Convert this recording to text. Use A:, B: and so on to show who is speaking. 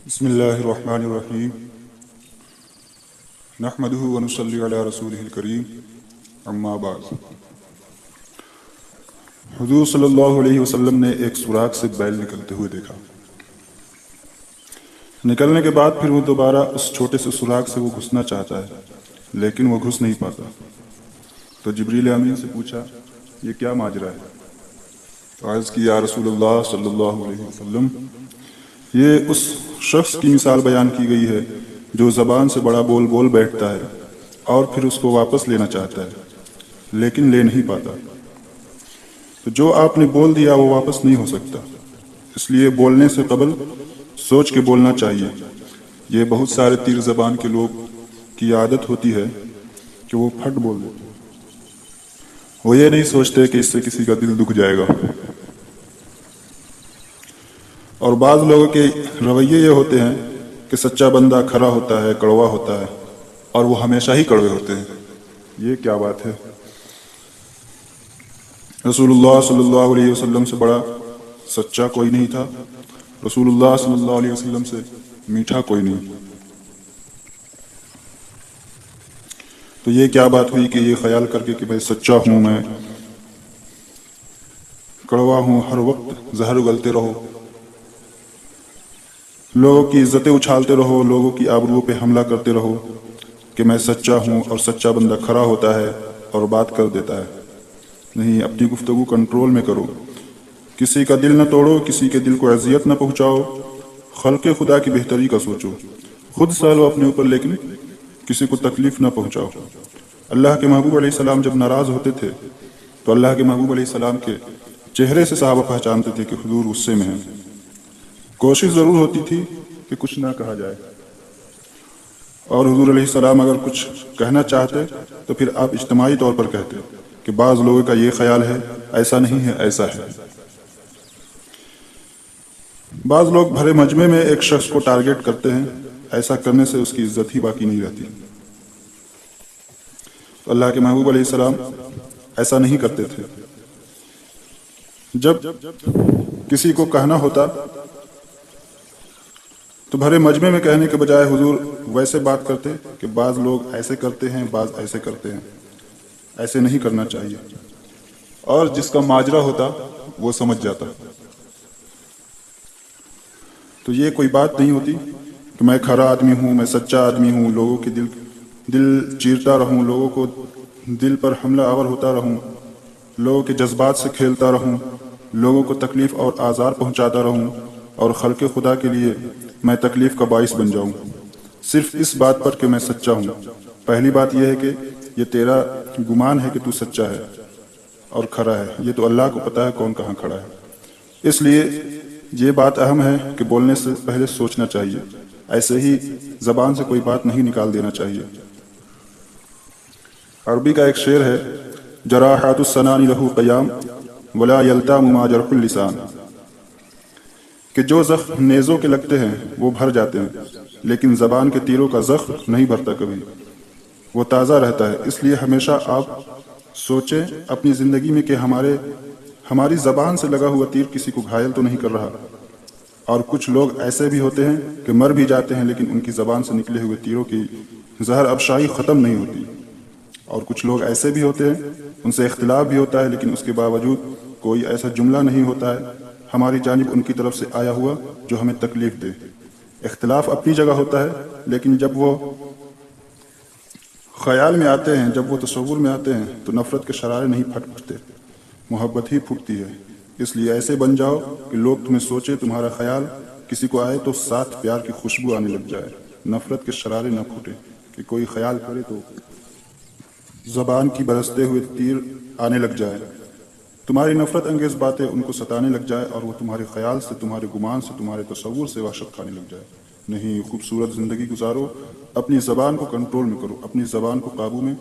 A: بسم اللہ الرحمن الرحیم نحمدہ ونصلی علی رسولہ الکریم اما بعد۔ حضور صلی اللہ علیہ وسلم نے ایک سوراخ سے بیل نکلتے ہوئے دیکھا۔ نکلنے کے بعد پھر وہ دوبارہ اس چھوٹے سے سوراخ سے وہ گھسنا چاہتا ہے لیکن وہ گھس نہیں پاتا۔ تو جبریل امین سے پوچھا یہ کیا ماجرا ہے؟ تو عرض کی یا رسول اللہ صلی اللہ علیہ وسلم، یہ اس شخص کی مثال بیان کی گئی ہے جو زبان سے بڑا بول بیٹھتا ہے اور پھر اس کو واپس لینا چاہتا ہے لیکن لے نہیں پاتا۔ تو جو آپ نے بول دیا وہ واپس نہیں ہو سکتا، اس لیے بولنے سے قبل سوچ کے بولنا چاہیے۔ یہ بہت سارے تیر زبان کے لوگ کی عادت ہوتی ہے کہ وہ پھٹ بول دیتے، وہ یہ نہیں سوچتے کہ اس سے کسی کا دل دکھ جائے گا۔ اور بعض لوگوں کے رویے یہ ہوتے ہیں کہ سچا بندہ کھرا ہوتا ہے، کڑوا ہوتا ہے، اور وہ ہمیشہ ہی کڑوے ہوتے ہیں۔ یہ کیا بات ہے؟ رسول اللہ صلی اللہ علیہ وسلم سے بڑا سچا کوئی نہیں تھا، رسول اللہ صلی اللہ علیہ وسلم سے میٹھا کوئی نہیں۔ تو یہ کیا بات ہوئی کہ یہ خیال کر کے کہ میں سچا ہوں، میں کڑوا ہوں، ہر وقت زہر اگلتے رہو، لوگوں کی عزتیں اچھالتے رہو، لوگوں کی آبرو پہ حملہ کرتے رہو کہ میں سچا ہوں، اور سچا بندہ کھڑا ہوتا ہے اور بات کر دیتا ہے۔ نہیں، اپنی گفتگو کنٹرول میں کرو، کسی کا دل نہ توڑو، کسی کے دل کو اذیت نہ پہنچاؤ، خلق خدا کی بہتری کا سوچو، خود سالو اپنے اوپر لیکن کسی کو تکلیف نہ پہنچاؤ۔ اللہ کے محبوب علیہ السلام جب ناراض ہوتے تھے تو اللہ کے محبوب علیہ السلام کے چہرے سے صحابہ پہچانتے تھے کہ حضور غصے میں ہیں۔ کوشش ضرور ہوتی تھی کہ کچھ نہ کہا جائے، اور حضور علیہ السلام اگر کچھ کہنا چاہتے تو پھر آپ اجتماعی طور پر کہتے کہ بعض لوگوں کا یہ خیال ہے، ایسا نہیں ہے، ایسا ہے۔ بعض لوگ بھرے مجمع میں ایک شخص کو ٹارگٹ کرتے ہیں، ایسا کرنے سے اس کی عزت ہی باقی نہیں رہتی۔ تو اللہ کے محبوب علیہ السلام ایسا نہیں کرتے تھے۔ جب کسی کو کہنا ہوتا تو بھرے مجمع میں کہنے کے بجائے حضور ویسے بات کرتے کہ بعض لوگ ایسے کرتے ہیں، بعض ایسے کرتے ہیں، ایسے نہیں کرنا چاہیے، اور جس کا ماجرا ہوتا وہ سمجھ جاتا۔ تو یہ کوئی بات نہیں ہوتی کہ میں کھرا آدمی ہوں، میں سچا آدمی ہوں، لوگوں کے دل چیرتا رہوں، لوگوں کو دل پر حملہ آور ہوتا رہوں، لوگوں کے جذبات سے کھیلتا رہوں، لوگوں کو تکلیف اور آزار پہنچاتا رہوں، اور خلق خدا کے لیے میں تکلیف کا باعث بن جاؤں، صرف اس بات پر کہ میں سچا ہوں۔ پہلی بات یہ ہے کہ یہ تیرا گمان ہے کہ تو سچا ہے اور کھڑا ہے، یہ تو اللہ کو پتہ ہے کون کہاں کھڑا ہے۔ اس لیے یہ بات اہم ہے کہ بولنے سے پہلے سوچنا چاہیے، ایسے ہی زبان سے کوئی بات نہیں نکال دینا چاہیے۔ عربی کا ایک شعر ہے، جراحات السنان لہو قیام ولا یلتام ما جرح اللسان، کہ جو زخم نیزوں کے لگتے ہیں وہ بھر جاتے ہیں لیکن زبان کے تیروں کا زخم نہیں بھرتا، کبھی وہ تازہ رہتا ہے۔ اس لیے ہمیشہ آپ سوچیں اپنی زندگی میں کہ ہماری زبان سے لگا ہوا تیر کسی کو گھائل تو نہیں کر رہا۔ اور کچھ لوگ ایسے بھی ہوتے ہیں کہ مر بھی جاتے ہیں لیکن ان کی زبان سے نکلے ہوئے تیروں کی زہر افشائی ختم نہیں ہوتی۔ اور کچھ لوگ ایسے بھی ہوتے ہیں، ان سے اختلاف بھی ہوتا ہے لیکن اس کے باوجود کوئی ایسا جملہ نہیں ہوتا ہے ہماری جانب ان کی طرف سے آیا ہوا جو ہمیں تکلیف دے۔ اختلاف اپنی جگہ ہوتا ہے لیکن جب وہ خیال میں آتے ہیں، جب وہ تصور میں آتے ہیں تو نفرت کے شرارے نہیں پھٹتے، محبت ہی پھوٹتی ہے۔ اس لیے ایسے بن جاؤ کہ لوگ تمہیں سوچے، تمہارا خیال کسی کو آئے تو ساتھ پیار کی خوشبو آنے لگ جائے، نفرت کے شرارے نہ پھوٹے کہ کوئی خیال کرے تو زبان کی برستے ہوئے تیر آنے لگ جائے، تمہاری نفرت انگیز باتیں ان کو ستانے لگ جائے اور وہ تمہارے خیال سے، تمہارے گمان سے، تمہارے تصور سے وحشت کھانے لگ جائے۔ نہیں، خوبصورت زندگی گزارو، اپنی زبان کو کنٹرول میں کرو، اپنی زبان کو قابو میں